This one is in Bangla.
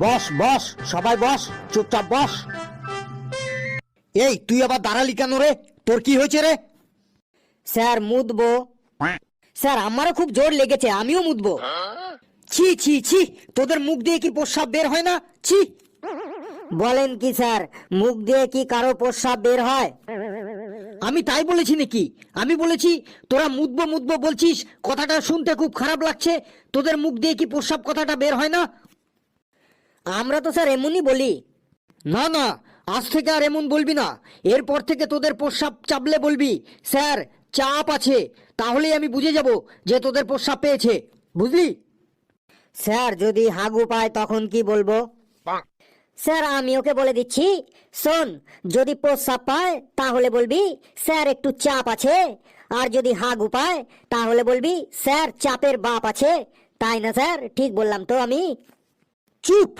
বস বস, সবাই বস, চুপচাপ বস। এই তুই আবার দাঁড়ালি কেন রে? তোর কি হয়েছে রে? স্যার মুতবো। স্যার আমারও খুব জোর লেগেছে, আমিও মুতবো। ছি ছি ছি, তোদের মুখ দিয়ে কি প্রস্রাব বের হয় না? ছি। বলেন কি স্যার, মুখ দিয়ে কি কারো প্রস্রাব বের হয়? আমি তাই বলেছি নাকি? আমি বলেছি তোরা মুতবো মুতবো বলছিস, কথাটা শুনতে খুব খারাপ লাগছে। তোদের মুখ দিয়ে কি প্রস্রাব কথাটা বের হয় না? আমরা তো স্যার এমনই বলি। না না, আজ থেকে আর এমন বলবি না। এরপর থেকে তোদের প্রস্রাব চাপলে বলবি স্যার চাপ আছে, তাহলেই আমি বুঝে যাব যে তোদের প্রস্রাব পেয়েছে, বুঝলি? স্যার যদি হাগু পায় তখন কি বলবো? স্যার আমি ওকে বলে দিচ্ছি, শোন, যদি প্রস্রাব পায় তাহলে বলবি স্যার একটু চাপ আছে, আর যদি হাগু পায় তাহলে বলবি স্যার চাপের বাপ আছে। তাই না স্যার? ঠিক বললাম তো আমি? চুপ।